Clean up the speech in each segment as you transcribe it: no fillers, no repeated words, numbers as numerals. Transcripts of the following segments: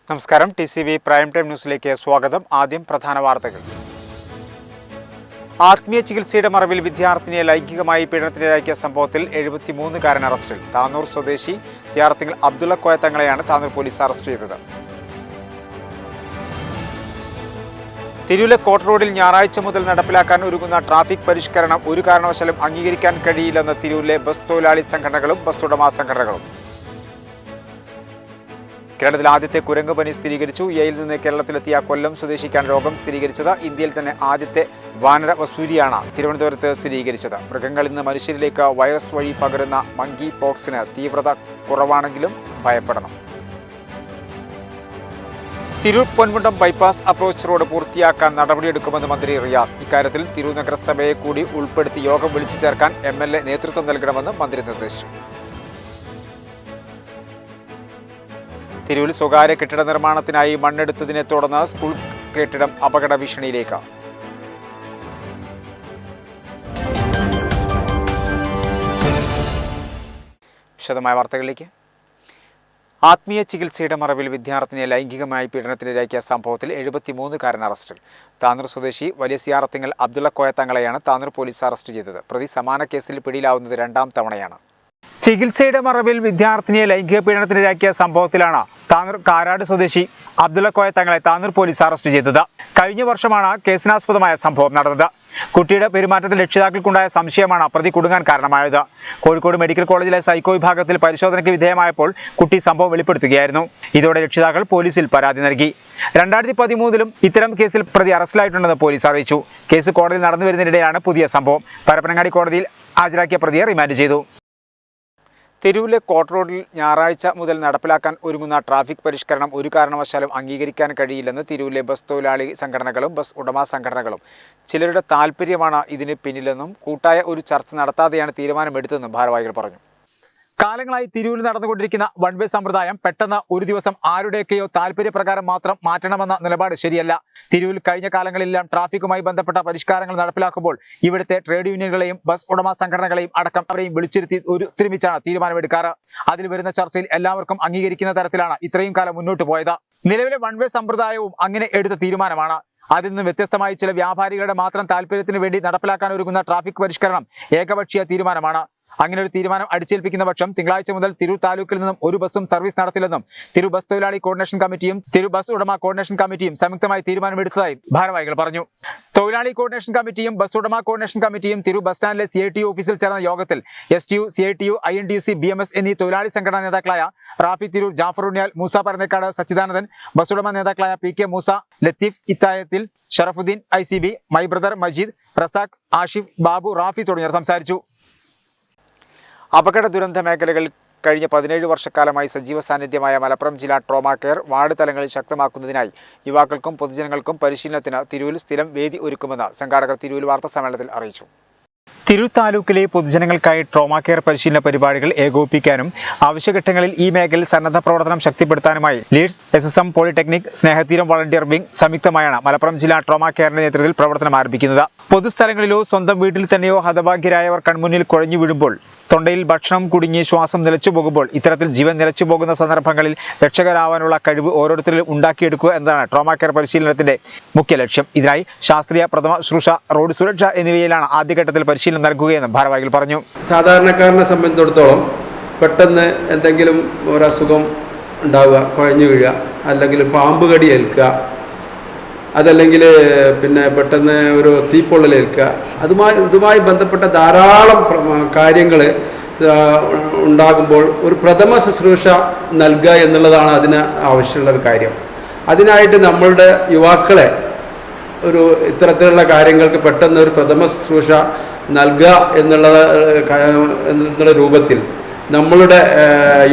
നമസ്കാരം. TCV prime time ന്യൂസിലേക്ക് സ്വാഗതം. ആദ്യം പ്രധാന വാർത്തകൾ. ആത്മീയ ചികിത്സയുടെ മറവിൽ വിദ്യാർത്ഥിനിയെ ലൈംഗികമായി പീഡനത്തിനിരയാക്കിയ സംഭവത്തിൽ 73കാരൻ അറസ്റ്റിൽ. താനൂർ സ്വദേശി സിയാറത്തിങ്കൽ അബ്ദുള്ള കോയ തങ്ങളെയാണ് താനൂർ പോലീസ് അറസ്റ്റ് ചെയ്തത്. തിരൂരിലെ കോട്ട് റോഡിൽ ഞായറാഴ്ച മുതൽ നടപ്പിലാക്കാൻ ഒരുങ്ങുന്ന ട്രാഫിക് പരിഷ്കരണം ഒരു കാരണവശാലും അംഗീകരിക്കാൻ കഴിയില്ലെന്ന് തിരൂരിലെ ബസ് തൊഴിലാളി സംഘടനകളും ബസ് ഉടമ സംഘടനകളും. കേരളത്തിൽ ആദ്യത്തെ കുരങ്ങുപനി സ്ഥിരീകരിച്ചു. യയിൽ നിന്ന് കേരളത്തിലെത്തിയ കൊല്ലം സ്വദേശിക്കാണ് രോഗം സ്ഥിരീകരിച്ചത്. ഇന്ത്യയിൽ തന്നെ ആദ്യത്തെ വാനര വസൂരിയാണ് തിരുവനന്തപുരത്ത് സ്ഥിരീകരിച്ചത്. മൃഗങ്ങളിൽ നിന്ന് മനുഷ്യരിലേക്ക് വൈറസ് വഴി പകരുന്ന മങ്കി പോക്സിന് തീവ്രത കുറവാണെങ്കിലും ഭയപ്പെടണം. Tirur Ponmundam bypass approach road പൂർത്തിയാക്കാൻ നടപടിയെടുക്കുമെന്ന് മന്ത്രി റിയാസ്. ഇക്കാര്യത്തിൽ തിരൂർ നഗരസഭയെ കൂടി ഉൾപ്പെടുത്തി യോഗം വിളിച്ചു ചേർക്കാൻ MLA നേതൃത്വം നൽകണമെന്ന് മന്ത്രി നിർദ്ദേശിച്ചു. തിരൂരിൽ സ്വകാര്യ കെട്ടിട നിർമ്മാണത്തിനായി മണ്ണെടുത്തതിനെ തുടർന്ന് സ്കൂൾ കെട്ടിടം അപകട ഭീഷണിയിലേക്ക്. വിശദമായ വാർത്തകളിലേക്ക്. ആത്മീയ ചികിത്സയുടെ മറവിൽ വിദ്യാർത്ഥിനിയെ ലൈംഗികമായി പീഡനത്തിനിരയാക്കിയ സംഭവത്തിൽ 73കാരൻ അറസ്റ്റിൽ. താനൂർ സ്വദേശി വലിയ സിയാറത്തിങ്കൽ അബ്ദുള്ള കോയ തങ്ങളെയാണ് താനൂർ പോലീസ് അറസ്റ്റ് ചെയ്തത്. പ്രതി സമാന കേസിൽ പിടിയിലാവുന്നത് രണ്ടാം തവണയാണ്. ചികിത്സയുടെ മറവിൽ വിദ്യാർത്ഥിനിയെ ലൈംഗിക പീഡനത്തിനിരയാക്കിയ സംഭവത്തിലാണ് താനൂർ കാരാട് സ്വദേശി അബ്ദുള്ള കോയ തങ്ങളെ താനൂർ പോലീസ് അറസ്റ്റ് ചെയ്തത്. കഴിഞ്ഞ വർഷമാണ് കേസിനാസ്പദമായ സംഭവം നടന്നത്. കുട്ടിയുടെ പെരുമാറ്റത്തിൽ രക്ഷിതാക്കൾക്കുണ്ടായ സംശയമാണ് പ്രതി കുടുങ്ങാൻ കാരണമായത്. കോഴിക്കോട് മെഡിക്കൽ കോളേജിലെ സൈക്കോ വിഭാഗത്തിൽ പരിശോധനയ്ക്ക് വിധേയമായപ്പോൾ കുട്ടി സംഭവം വെളിപ്പെടുത്തുകയായിരുന്നു. ഇതോടെ രക്ഷിതാക്കൾ പോലീസിൽ പരാതി നൽകി. 2013 ഇത്തരം കേസിൽ പ്രതി അറസ്റ്റിലായിട്ടുണ്ടെന്ന് പോലീസ് അറിയിച്ചു. കേസ് കോടതിയിൽ നടന്നു വരുന്നതിനിടെയാണ് പുതിയ സംഭവം. പരപ്പനങ്ങാടി കോടതിയിൽ ഹാജരാക്കിയ പ്രതിയെ റിമാൻഡ് ചെയ്തു. തിരൂരിലെ കോട്ട് റോഡിൽ ഞായറാഴ്ച മുതൽ നടപ്പിലാക്കാൻ ഒരുങ്ങുന്ന ട്രാഫിക് പരിഷ്കരണം ഒരു കാരണവശാലും അംഗീകരിക്കാൻ കഴിയില്ലെന്ന് തിരൂരിലെ ബസ് തൊഴിലാളി സംഘടനകളും ബസ് ഉടമ സംഘടനകളും. ചിലരുടെ താൽപ്പര്യമാണ് ഇതിന് പിന്നിലെന്നും കൂട്ടായ ഒരു ചർച്ച നടത്താതെയാണ് തീരുമാനമെടുത്തതെന്നും ഭാരവാഹികൾ പറഞ്ഞു. കാലങ്ങളായി തിരൂരിൽ നടന്നുകൊണ്ടിരിക്കുന്ന വൺ വേ സമ്പ്രദായം പെട്ടെന്ന് ഒരു ദിവസം ആരുടെയൊക്കെയോ താല്പര്യപ്രകാരം മാത്രം മാറ്റണമെന്ന നിലപാട് ശരിയല്ല. തിരൂരിൽ കഴിഞ്ഞ കാലങ്ങളിലെല്ലാം ട്രാഫിക്കുമായി ബന്ധപ്പെട്ട പരിഷ്കാരങ്ങൾ നടപ്പിലാക്കുമ്പോൾ ഇവിടുത്തെ ട്രേഡ് യൂണിയനുകളെയും ബസ് ഉടമ സംഘടനകളെയും അടക്കം അവരെയും വിളിച്ചിരുത്തി ഒരുമിച്ചാണ് തീരുമാനമെടുക്കാറ്. അതിൽ വരുന്ന ചർച്ചയിൽ എല്ലാവർക്കും അംഗീകരിക്കുന്ന തരത്തിലാണ് ഇത്രയും കാലം മുന്നോട്ട് പോയത്. നിലവിലെ വൺ വേ സമ്പ്രദായവും അങ്ങനെ എടുത്ത തീരുമാനമാണ്. അതിൽ നിന്ന് വ്യത്യസ്തമായി ചില വ്യാപാരികളുടെ മാത്രം താല്പര്യത്തിന് വേണ്ടി നടപ്പിലാക്കാൻ ഒരുങ്ങുന്ന ട്രാഫിക് പരിഷ്കരണം ഏകപക്ഷീയ തീരുമാനമാണ്. അങ്ങനെ ഒരു തീരുമാനം അടിച്ചേൽപ്പിക്കുന്ന പക്ഷം തിങ്കളാഴ്ച മുതൽ തിരൂർ താലൂക്കിൽ നിന്നും ഒരു ബസ്സും സർവീസ് നടത്തില്ലെന്നും തിരൂർ ബസ് തൊഴിലാളി കോർഡിനേഷൻ കമ്മിറ്റിയും തിരൂർ ബസ് ഉടമ കോർഡിനേഷൻ കമ്മിറ്റിയും സംയുക്തമായി തീരുമാനമെടുത്തതായി ഭാരവാഹികൾ പറഞ്ഞു. തൊഴിലാളി കോർഡിനേഷൻ കമ്മിറ്റിയും ബസ് ഉടമ കോർഡിനേഷൻ കമ്മിറ്റിയും തിരൂർ ബസ് സ്റ്റാൻഡിലെ CITU ഓഫീസിൽ ചേർന്ന യോഗത്തിൽ STU, CITU, INTUC, BMS എന്നീ തൊഴിലാളി സംഘടനാ നേതാക്കളായ റാഫി തിരൂർ, ജാഫർ ഉണ്ണിയാൽ, മൂസ പരന്നേക്കാട്, സച്ചിദാനന്ദൻ, ബസ് ഉടമ നേതാക്കളായ PK Moosa, Latheef Ithayathil, Sharafuddin ICB, my brother Majeed, Razak, Ashif, Babu, Rafi തുടങ്ങിയവർ സംസാരിച്ചു. അപകട ദുരന്ത മേഖലകളിൽ കഴിഞ്ഞ 17 വർഷക്കാലമായി സജീവ സാന്നിധ്യമായ മലപ്പുറം ജില്ലാ ട്രോമാ കെയർ വാർഡ് തലങ്ങളിൽ ശക്തമാക്കുന്നതിനായി യുവാക്കൾക്കും പൊതുജനങ്ങൾക്കും പരിശീലനത്തിന് തിരൂരിൽ സ്ഥിരം വേദി ഒരുക്കുമെന്ന് സംഘാടകർ തിരൂരിൽ വാർത്താസമ്മേളനത്തിൽ അറിയിച്ചു. തിരൂർ താലൂക്കിലെ പൊതുജനങ്ങൾക്കായി ട്രോമാ കെയർ പരിശീലന പരിപാടികൾ ഏകോപിപ്പിക്കാനും ആവശ്യഘട്ടങ്ങളിൽ ഈ മേഖലയിൽ സന്നദ്ധ പ്രവർത്തനം ശക്തിപ്പെടുത്താനുമായി ലീഡ്സ്, SSM പോളിടെക്നിക്, സ്നേഹതീരം വളണ്ടിയർ വിംഗ് സംയുക്തമായാണ് മലപ്പുറം ജില്ലാ ട്രോമാ കെയറിന്റെ നേതൃത്വത്തിൽ പ്രവർത്തനം ആരംഭിക്കുന്നത്. പൊതുസ്ഥലങ്ങളിലോ സ്വന്തം വീട്ടിൽ തന്നെയോ ഹതഭാഗ്യരായവർ കൺമുന്നിൽ കുഴഞ്ഞു വീഴുമ്പോൾ, തൊണ്ടയിൽ ഭക്ഷണം കുടുങ്ങി ശ്വാസം നിലച്ചു പോകുമ്പോൾ, ഇത്തരത്തിൽ ജീവൻ നിലച്ചു പോകുന്ന സന്ദർഭങ്ങളിൽ രക്ഷകരാവാനുള്ള കഴിവ് ഓരോരുത്തരിലും ഉണ്ടാക്കിയെടുക്കുക എന്നതാണ് ട്രോമാ കെയർ പരിശീലനത്തിന്റെ മുഖ്യ ലക്ഷ്യം. ഇതിനായി ശാസ്ത്രീയ, പ്രഥമ ശുശ്രൂഷ, റോഡ് സുരക്ഷ എന്നിവയിലാണ് ആദ്യഘട്ടത്തിൽ പരിശീലനം നൽകുകയെന്നും ഭാരവാഹികൾ പറഞ്ഞു. സാധാരണക്കാരനെ സംബന്ധിച്ചിടത്തോളം പെട്ടെന്ന് എന്തെങ്കിലും ഒരസുഖം ഉണ്ടാവുക, കുഴഞ്ഞു വീഴുക, അല്ലെങ്കിൽ പാമ്പ് കടി ഏൽക്കുക, അതല്ലെങ്കിൽ പെട്ടെന്ന് ഒരു തീപ്പൊള്ളലേൽക്കുക, ഇതുമായി ബന്ധപ്പെട്ട ധാരാളം കാര്യങ്ങൾ ഉണ്ടാകുമ്പോൾ ഒരു പ്രഥമ ശുശ്രൂഷ നൽകുക എന്നുള്ളതാണ് അതിന് ആവശ്യമുള്ളൊരു കാര്യം. അതിനായിട്ട് നമ്മളുടെ യുവാക്കളെ ഒരു ഇത്തരത്തിലുള്ള കാര്യങ്ങൾക്ക് പെട്ടെന്ന് ഒരു പ്രഥമ ശുശ്രൂഷ നൽകുക എന്നുള്ള രൂപത്തിൽ നമ്മളുടെ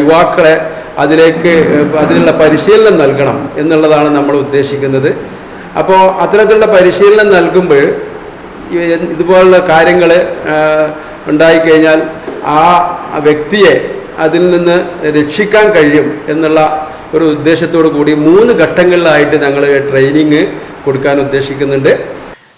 യുവാക്കളെ അതിനുള്ള പരിശീലനം നൽകണം എന്നുള്ളതാണ് നമ്മൾ ഉദ്ദേശിക്കുന്നത്. അപ്പോൾ അത്തരത്തിലുള്ള പരിശീലനം നൽകുമ്പോൾ ഇതുപോലുള്ള കാര്യങ്ങൾ ഉണ്ടായിക്കഴിഞ്ഞാൽ ആ വ്യക്തിയെ അതിൽ നിന്ന് രക്ഷിക്കാൻ കഴിയും എന്നുള്ള ഒരു ഉദ്ദേശത്തോടു കൂടി 3 ഘട്ടങ്ങളിലായിട്ട് ഞങ്ങൾ ട്രെയിനിങ് കൊടുക്കാൻ ഉദ്ദേശിക്കുന്നുണ്ട്.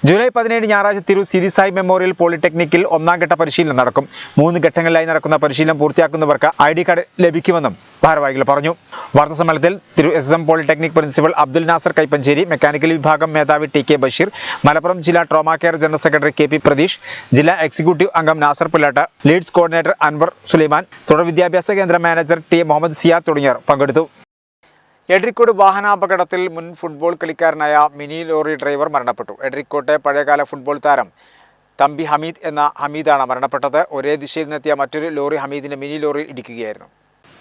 ജൂലൈ 17 ഞായറാഴ്ച തിരൂർ സിരി സായി മെമ്മോറിയൽ പോളിടെക്നിക്കിൽ ഒന്നാം ഘട്ട പരിശീലനം നടക്കും. 3 ഘട്ടങ്ങളിലായി നടക്കുന്ന പരിശീലനം പൂർത്തിയാക്കുന്നവർക്ക് ID കാർഡ് ലഭിക്കുമെന്നും ഭാരവാഹികൾ പറഞ്ഞു. വാർത്താസമ്മേളനത്തിൽ Tirur SSM polytechnic principal Abdul Nasar Kaippancheri, mechanical വിഭാഗം മേധാവി TK ബഷീർ, മലപ്പുറം ജില്ലാ trauma care general secretary KP Pratheesh, ജില്ലാ എക്സിക്യൂട്ടീവ് അംഗം നാസർ പുല്ലാട്ട്, ലീഡ്സ് കോർഡിനേറ്റർ അൻവർ സുലൈമാൻ, തുടർ വിദ്യാഭ്യാസ കേന്ദ്ര മാനേജർ T മുഹമ്മദ് സിയാദ് തുടങ്ങിയവർ പങ്കെടുത്തു. എഡ്രിക്കോട് വാഹനാപകടത്തിൽ മുൻ ഫുട്ബോൾ കളിക്കാരനായ മിനി ലോറി ഡ്രൈവർ മരണപ്പെട്ടു. എഡ്രിക്കോട്ടെ പഴയകാല ഫുട്ബോൾ താരം തമ്പി ഹമീദ് എന്ന ഹമീദാണ് മരണപ്പെട്ടത്. ഒരേ ദിശയിൽ നിന്നെത്തിയ മറ്റൊരു ലോറി ഹമീദിന്റെ മിനി ലോറിയിൽ ഇടിക്കുകയായിരുന്നു.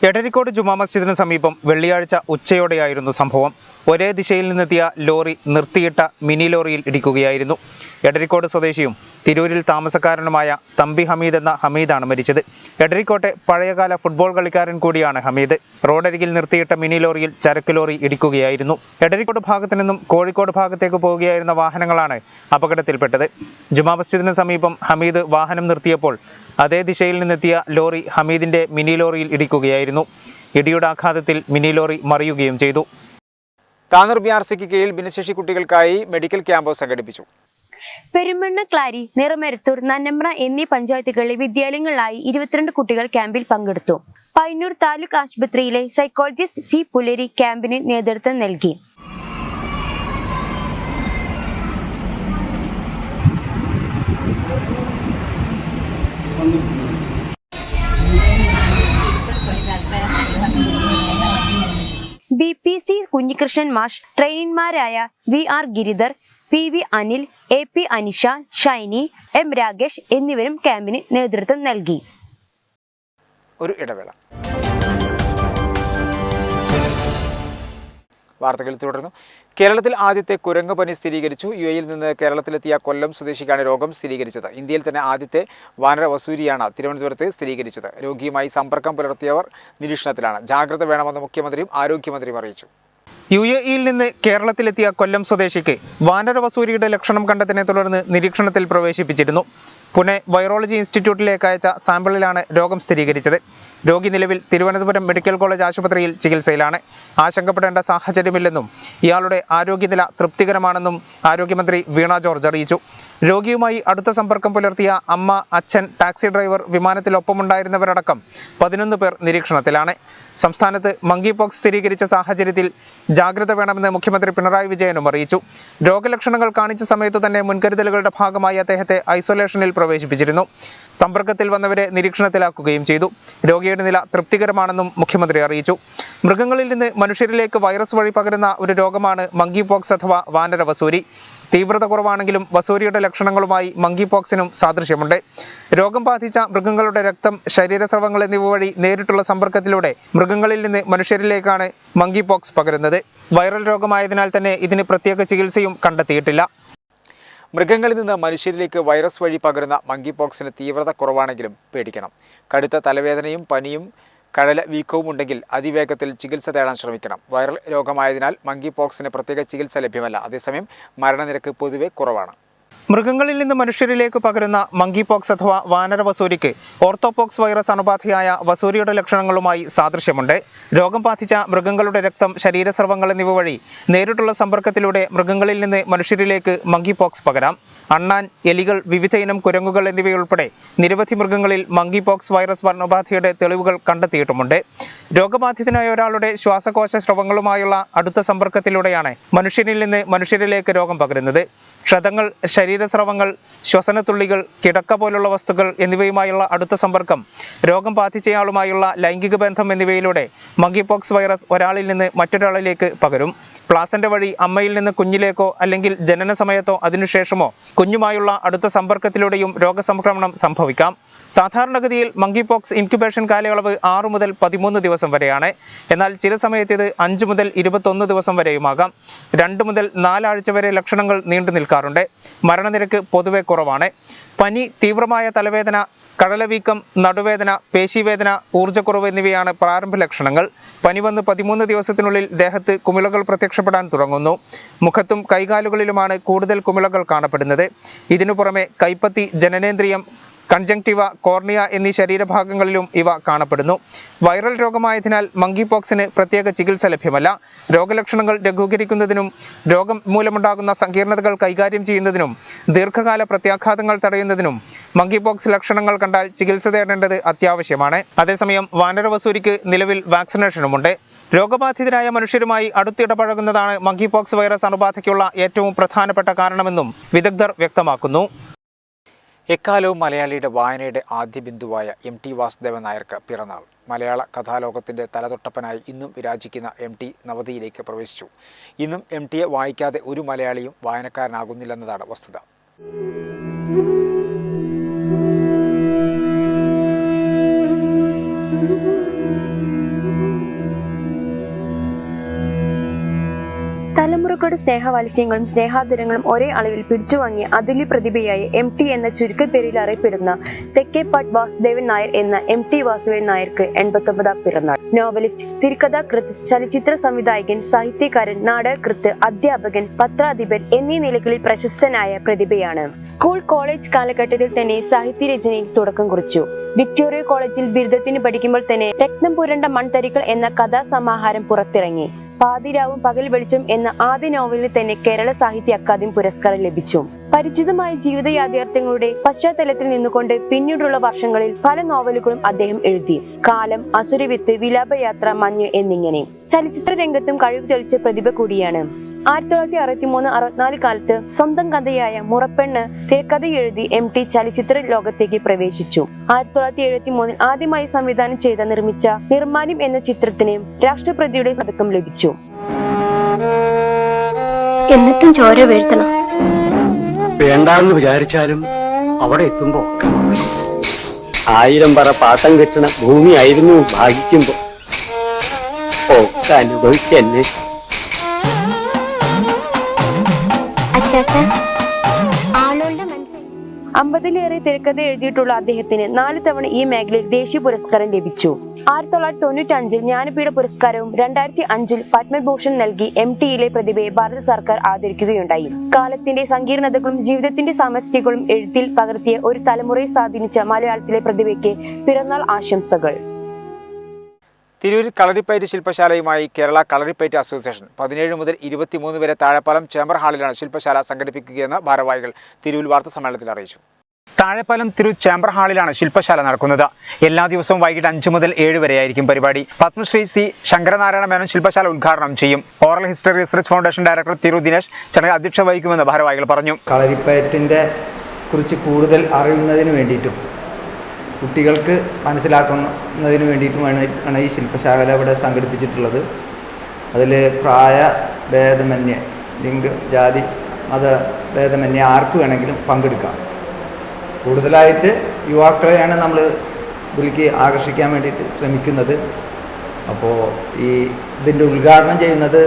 എടരിക്കോട് ജുമാ മസ്ജിദിന് സമീപം വെള്ളിയാഴ്ച ഉച്ചയോടെയായിരുന്നു സംഭവം. ഒരേ ദിശയിൽ നിന്നെത്തിയ ലോറി നിർത്തിയിട്ട മിനി ലോറിയിൽ ഇടിക്കുകയായിരുന്നു. എടരിക്കോട് സ്വദേശിയും തിരൂരിൽ താമസക്കാരനുമായ തമ്പി ഹമീദ് എന്ന ഹമീദാണ് മരിച്ചത്. എടരിക്കോട്ടെ പഴയകാല ഫുട്ബോൾ കളിക്കാരൻ കൂടിയാണ് ഹമീദ്. റോഡരികിൽ നിർത്തിയിട്ട മിനി ലോറിയിൽ ചരക്ക് ലോറി ഇടിക്കുകയായിരുന്നു. എടരിക്കോട് ഭാഗത്തു നിന്നും കോഴിക്കോട് ഭാഗത്തേക്ക് പോവുകയായിരുന്ന വാഹനങ്ങളാണ് അപകടത്തിൽപ്പെട്ടത്. ജുമാ മസ്ജിദിന് സമീപം ഹമീദ് വാഹനം നിർത്തിയപ്പോൾ അതേ ദിശയിൽ നിന്നെത്തിയ ലോറി ഹമീദിന്റെ മിനി ലോറിയിൽ ഇടിക്കുകയായിരുന്നു. ഇടിയുടെ ആഘാതത്തിൽ മിനി ലോറി മറിയുകയും ചെയ്തു. താനൂർ BRCക്ക് കീഴിൽ ഭിന്നശേഷി കുട്ടികൾക്കായി മെഡിക്കൽ ക്യാമ്പ് സംഘടിപ്പിച്ചു. പെരുമണ്ണ, ക്ലാരി, നിറമരുത്തൂർ, നന്നമ്ര എന്നീ പഞ്ചായത്തുകളിലെ വിദ്യാലയങ്ങളിലായി 22 കുട്ടികൾ ക്യാമ്പിൽ പങ്കെടുത്തു. പയ്യന്നൂർ താലൂക്ക് ആശുപത്രിയിലെ സൈക്കോളജിസ്റ്റ് C പുലേരി ക്യാമ്പിന് നേതൃത്വം നൽകി. BPC കുഞ്ഞികൃഷ്ണൻ മാഷ്, ട്രെയിനർമാരായ VR Giridhar, PV Anil, AP Anisha, Shiny, M Rakesh എന്നിവരും ക്യാമ്പിന് നേതൃത്വം നൽകി. ഒരു ഇടവേള. വാർത്തകൾ തുടർന്നു. കേരളത്തിൽ ആദ്യത്തെ കുരങ്ങ് പനി സ്ഥിരീകരിച്ചു. UAE-യിൽ നിന്ന് കേരളത്തിലെത്തിയ കൊല്ലം സ്വദേശിക്കാണ് രോഗം സ്ഥിരീകരിച്ചത്. ഇന്ത്യയിൽ തന്നെ ആദ്യത്തെ വാനര വസൂരിയാണ് തിരുവനന്തപുരത്ത് സ്ഥിരീകരിച്ചത്. രോഗിയുമായി സമ്പർക്കം പുലർത്തിയവർ നിരീക്ഷണത്തിലാണ്. ജാഗ്രത വേണമെന്ന് മുഖ്യമന്ത്രിയും ആരോഗ്യമന്ത്രിയും അറിയിച്ചു. UAE-യിൽ നിന്ന് കേരളത്തിലെത്തിയ കൊല്ലം സ്വദേശിക്ക് വാനര വസൂരിയുടെ ലക്ഷണം കണ്ടതിനെ തുടർന്ന് നിരീക്ഷണത്തിൽ പ്രവേശിപ്പിച്ചിരുന്നു. പുനെ വൈറോളജി ഇൻസ്റ്റിറ്റ്യൂട്ടിലേക്ക് അയച്ച സാമ്പിളിലാണ് രോഗം സ്ഥിരീകരിച്ചത്. രോഗി നിലവിൽ തിരുവനന്തപുരം മെഡിക്കൽ കോളേജ് ആശുപത്രിയിൽ ചികിത്സയിലാണ്. ആശങ്കപ്പെടേണ്ട സാഹചര്യമില്ലെന്നും ഇയാളുടെ ആരോഗ്യനില തൃപ്തികരമാണെന്നും ആരോഗ്യമന്ത്രി വീണ ജോർജ് അറിയിച്ചു. രോഗിയുമായി അടുത്ത സമ്പർക്കം പുലർത്തിയ അമ്മ, അച്ഛൻ, ടാക്സി ഡ്രൈവർ, വിമാനത്തിലൊപ്പമുണ്ടായിരുന്നവരടക്കം 11 പേർ നിരീക്ഷണത്തിലാണ്. സംസ്ഥാനത്ത് മങ്കി പോക്സ് സ്ഥിരീകരിച്ച സാഹചര്യത്തിൽ ജാഗ്രത വേണമെന്ന് മുഖ്യമന്ത്രി പിണറായി വിജയനും അറിയിച്ചു. രോഗലക്ഷണങ്ങൾ കാണിച്ച സമയത്തു തന്നെ മുൻകരുതലുകളുടെ ഭാഗമായി അദ്ദേഹത്തെ ഐസൊലേഷനിൽ പ്രവേശിപ്പിച്ചിരുന്നു. സമ്പർക്കത്തിൽ വന്നവരെ നിരീക്ഷണത്തിലാക്കുകയും ചെയ്തു. രോഗിയുടെ നില തൃപ്തികരമാണെന്നും മുഖ്യമന്ത്രി അറിയിച്ചു. മൃഗങ്ങളിൽ നിന്ന് മനുഷ്യരിലേക്ക് വൈറസ് വഴി പകരുന്ന ഒരു രോഗമാണ് മങ്കി പോക്സ് അഥവാ വാനര വസൂരി. തീവ്രത കുറവാണെങ്കിലും വസൂരിയുടെ ലക്ഷണങ്ങളുമായി മങ്കി പോക്സിനും സാദൃശ്യമുണ്ട്. രോഗം ബാധിച്ച മൃഗങ്ങളുടെ രക്തം, ശരീരസ്രവങ്ങൾ എന്നിവ വഴി നേരിട്ടുള്ള സമ്പർക്കത്തിലൂടെ മൃഗങ്ങളിൽ നിന്ന് മനുഷ്യരിലേക്കാണ് മങ്കി പോക്സ് പകരുന്നത്. വൈറൽ രോഗമായതിനാൽ തന്നെ ഇതിന് പ്രത്യേക ചികിത്സയും കണ്ടെത്തിയിട്ടില്ല. മൃഗങ്ങളിൽ നിന്ന് മനുഷ്യരിലേക്ക് വൈറസ് വഴി പകരുന്ന മങ്കി പോക്സിന് തീവ്രത കുറവാണെങ്കിലും പേടിക്കണം. കടുത്ത തലവേദനയും പനിയും കഴല വീക്കവും ഉണ്ടെങ്കിൽ അതിവേഗത്തിൽ ചികിത്സ തേടാൻ ശ്രമിക്കണം. വൈറൽ രോഗമായതിനാൽ മങ്കി പോക്സിന് പ്രത്യേക ചികിത്സ ലഭ്യമല്ല. അതേസമയം മരണനിരക്ക് പൊതുവെ കുറവാണ്. മൃഗങ്ങളിൽ നിന്ന് മനുഷ്യരിലേക്ക് പകരുന്ന മങ്കി പോക്സ് അഥവാ വാനര വസൂരിക്ക് ഓർത്തോപോക്സ് വൈറസ് അണുബാധയായ വസൂരിയുടെ ലക്ഷണങ്ങളുമായി സാദൃശ്യമുണ്ട്. രോഗം ബാധിച്ച മൃഗങ്ങളുടെ രക്തം, ശരീരസ്രവങ്ങൾ എന്നിവ വഴി നേരിട്ടുള്ള സമ്പർക്കത്തിലൂടെ മൃഗങ്ങളിൽ നിന്ന് മനുഷ്യരിലേക്ക് മങ്കി പോക്സ് പകരാം. അണ്ണാൻ, എലികൾ, വിവിധ ഇനം കുരങ്ങുകൾ എന്നിവയുൾപ്പെടെ നിരവധി മൃഗങ്ങളിൽ മങ്കി പോക്സ് വൈറസ് അണുബാധയുടെ തെളിവുകൾ കണ്ടെത്തിയിട്ടുമുണ്ട്. രോഗബാധിതനായ ഒരാളുടെ ശ്വാസകോശ സ്രവങ്ങളുമായുള്ള അടുത്ത സമ്പർക്കത്തിലൂടെയാണ് മനുഷ്യരിൽ നിന്ന് മനുഷ്യരിലേക്ക് രോഗം പകരുന്നത്. ക്ഷതങ്ങൾ, ശരീരസ്രവങ്ങൾ, ശ്വസനത്തുള്ളികൾ, കിടക്ക പോലുള്ള വസ്തുക്കൾ എന്നിവയുമായുള്ള അടുത്ത സമ്പർക്കം, രോഗം ബാധിച്ചയാളുമായുള്ള ലൈംഗിക ബന്ധം എന്നിവയിലൂടെ മങ്കി പോക്സ് വൈറസ് ഒരാളിൽ നിന്ന് മറ്റൊരാളിലേക്ക് പകരും. പ്ലാസന്റ വഴി അമ്മയിൽ നിന്ന് കുഞ്ഞിലേക്കോ അല്ലെങ്കിൽ ജനന സമയത്തോ അതിനുശേഷമോ കുഞ്ഞുമായുള്ള അടുത്ത സമ്പർക്കത്തിലൂടെയും രോഗസംക്രമണം സംഭവിക്കാം. സാധാരണഗതിയിൽ മങ്കി പോക്സ് ഇൻക്യുബേഷൻ കാലയളവ് 6 മുതൽ 13 ദിവസം വരെയാണ്. എന്നാൽ ചില സമയത്ത് ഇത് 5 മുതൽ 21 ദിവസം വരെയുമാകാം. 2 മുതൽ 4 ആഴ്ച വരെ ലക്ഷണങ്ങൾ നീണ്ടു നിൽക്കാറുണ്ട്. മരണനിരക്ക് പൊതുവെ കുറവാണ്. പനി, തീവ്രമായ തലവേദന, കടലവീക്കം, നടുവേദന, പേശിവേദന, ഊർജ്ജക്കുറവ് എന്നിവയാണ് പ്രാരംഭ ലക്ഷണങ്ങൾ. പനി വന്ന് 13 ദിവസത്തിനുള്ളിൽ ദേഹത്ത് കുമിളകൾ പ്രത്യക്ഷപ്പെടാൻ തുടങ്ങുന്നു. മുഖത്തും കൈകാലുകളിലുമാണ് കൂടുതൽ കുമിളകൾ കാണപ്പെടുന്നത്. ഇതിനു പുറമെ കൈപ്പത്തി, ജനനേന്ദ്രിയം, കൺജങ്ക്റ്റിവ, കോർണിയ എന്നീ ശരീരഭാഗങ്ങളിലും ഇവ കാണപ്പെടുന്നു. വൈറൽ രോഗമായതിനാൽ മങ്കി പോക്സിന് പ്രത്യേക ചികിത്സ ലഭ്യമല്ല. രോഗലക്ഷണങ്ങൾ ലഘൂകരിക്കുന്നതിനും രോഗം മൂലമുണ്ടാകുന്ന സങ്കീർണതകൾ കൈകാര്യം ചെയ്യുന്നതിനും ദീർഘകാല പ്രത്യാഘാതങ്ങൾ തടയുന്നതിനും മങ്കി പോക്സ് ലക്ഷണങ്ങൾ കണ്ടാൽ ചികിത്സ തേടേണ്ടത് അത്യാവശ്യമാണ്. അതേസമയം വാനരവസൂരിക്ക് നിലവിൽ വാക്സിനേഷനുമുണ്ട്. രോഗബാധിതരായ മനുഷ്യരുമായി അടുത്തിടപഴകുന്നതാണ് മങ്കി പോക്സ് വൈറസ് അണുബാധയ്ക്കുള്ള ഏറ്റവും പ്രധാനപ്പെട്ട കാരണമെന്നും വിദഗ്ധർ വ്യക്തമാക്കുന്നു. എക്കാലവും മലയാളിയുടെ വായനയുടെ ആദ്യ ബിന്ദുവായ MT വാസുദേവൻ നായർക്ക് പിറന്നാൾ. മലയാള കഥാലോകത്തിൻ്റെ തലതൊട്ടപ്പനായി ഇന്നും വിരാജിക്കുന്ന MT നവതിയിലേക്ക് പ്രവേശിച്ചു. ഇന്നും MTയെ വായിക്കാതെ ഒരു മലയാളിയും വായനക്കാരനാകുന്നില്ലെന്നതാണ് വസ്തുത. തലമുറകളുടെ സ്നേഹവാത്സ്യങ്ങളും സ്നേഹാദരങ്ങളും ഒരേ അളവിൽ പിടിച്ചുവാങ്ങിയ അതുല്യ പ്രതിഭയായ MT എന്ന ചുരുക്കപ്പേരിൽ അറിയപ്പെടുന്ന തെക്കേപ്പാട്ട് വാസുദേവൻ നായർ എന്ന MT വാസുദേവൻ നായർക്ക് 89ാം പിറന്നാൾ. നോവലിസ്റ്റ്, തിരക്കഥാകൃത്ത്, ചലച്ചിത്ര സംവിധായകൻ, സാഹിത്യകാരൻ, നാടകകൃത്ത്, അധ്യാപകൻ, പത്രാധിപൻ എന്നീ നിലകളിൽ പ്രശസ്തനായ പ്രതിഭയാണ്. സ്കൂൾ, കോളേജ് കാലഘട്ടത്തിൽ തന്നെ സാഹിത്യരചനയിൽ തുടക്കം കുറിച്ചു. വിക്ടോറിയ കോളേജിൽ ബിരുദത്തിന് പഠിക്കുമ്പോൾ തന്നെ രത്നം പുരണ്ട മൺതരികൾ എന്ന കഥാസമാഹാരം പുറത്തിറങ്ങി. പാതിരാവും പകൽ വെളിച്ചം എന്ന ആദ്യ നോവലിന് തന്നെ കേരള സാഹിത്യ അക്കാദമി പുരസ്കാരം ലഭിച്ചു. പരിചിതമായ ജീവിത യാഥാർത്ഥ്യങ്ങളുടെ പശ്ചാത്തലത്തിൽ നിന്നുകൊണ്ട് പിന്നീടുള്ള വർഷങ്ങളിൽ പല നോവലുകളും അദ്ദേഹം എഴുതി. കാലം, അസുരവിത്ത്, വിലാപയാത്ര, മഞ്ഞ് എന്നിങ്ങനെ. ചലച്ചിത്ര രംഗത്തും കഴിവ് തെളിച്ച പ്രതിഭ കൂടിയാണ്. 1963-64 കാലത്ത് സ്വന്തം കഥയായ മുറപ്പെണ്ണ് തിരക്കഥ എഴുതി MT ചലച്ചിത്ര ലോകത്തേക്ക് പ്രവേശിച്ചു. 1973 ആദ്യമായി സംവിധാനം ചെയ്ത നിർമ്മിച്ച നിർമ്മാല്യം എന്ന ചിത്രത്തിന് രാഷ്ട്രപതിയുടെ പതക്കം ലഭിച്ചു. എന്നിട്ടും ചോര വീഴ്ത്തണം വേണ്ടാന്ന് വിചാരിച്ചാലും അവിടെ എത്തുമ്പോ 1000 പറ പാട്ടം കിട്ടണ ഭൂമിയായിരുന്നു ഭാഗിക്കുമ്പോ ഒക്കെ അനുഭവിച്ചെന്നെ. 50-ലേറെ തിരക്കഥ എഴുതിയിട്ടുള്ള അദ്ദേഹത്തിന് 4 തവണ ഈ മേഖലയിൽ ദേശീയ പുരസ്കാരം ലഭിച്ചു. 1995 ജ്ഞാനപീഠ പുരസ്കാരവും 2005 പത്മഭൂഷൺ നൽകി MTയിലെ പ്രതിഭയെ ഭാരത സർക്കാർ ആദരിക്കുകയുണ്ടായി. കാലത്തിന്റെ സങ്കീർണതകളും ജീവിതത്തിന്റെ സമസ്യകളും എഴുത്തിൽ പകർത്തിയ ഒരു തലമുറയെ സ്വാധീനിച്ച മലയാളത്തിലെ പ്രതിഭയ്ക്ക് പിറന്നാൾ ആശംസകൾ. തിരൂർ കളരിപ്പയറ്റ് ശില്പശാലയുമായി കേരള കളരിപ്പയറ്റ് അസോസിയേഷൻ 17 മുതൽ 23 വരെ താഴെപ്പാലം ചേംബർ ഹാളിലാണ് ശില്പശാല സംഘടിപ്പിക്കുകയെന്ന് ഭാരവാഹികൾ തിരൂർ വാർത്താസമ്മേളനത്തിൽ അറിയിച്ചു. താഴെപ്പാലം തിരൂർ ചേംബർ ഹാളിലാണ് ശില്പശാല നടക്കുന്നത്. എല്ലാ ദിവസവും വൈകിട്ട് 5 മുതൽ 7 വരെയായിരിക്കും പരിപാടി. പത്മശ്രീ C. ശങ്കരനാരായണ മേനോൻ ശില്പശാല ഉദ്ഘാടനം ചെയ്യും. Oral history research foundation director Tirur Dinesh ചടങ്ങിൽ അധ്യക്ഷത വഹിക്കുമെന്ന് ഭാരവാഹികൾ പറഞ്ഞു. കളരിപ്പയറ്റിൻ്റെ കുറിച്ച് കൂടുതൽ അറിയുന്നതിന് വേണ്ടിയിട്ടും കുട്ടികൾക്ക് മനസ്സിലാക്കുന്നതിന് വേണ്ടിയിട്ടുമാണ് ഈ ശില്പശാല ഇവിടെ സംഘടിപ്പിച്ചിട്ടുള്ളത്. അതിൽ പ്രായ ഭേദമന്യേ, ലിംഗ, ജാതി, മത ഭേദമന്യേ ആർക്ക് വേണമെങ്കിലും പങ്കെടുക്കാം. കൂടുതലായിട്ട് യുവാക്കളെയാണ് നമ്മൾ ഇതിലേക്ക് ആകർഷിക്കാൻ വേണ്ടിയിട്ട് ശ്രമിക്കുന്നത്. അപ്പോൾ ഇതിൻ്റെ ഉദ്ഘാടനം ചെയ്യുന്നത്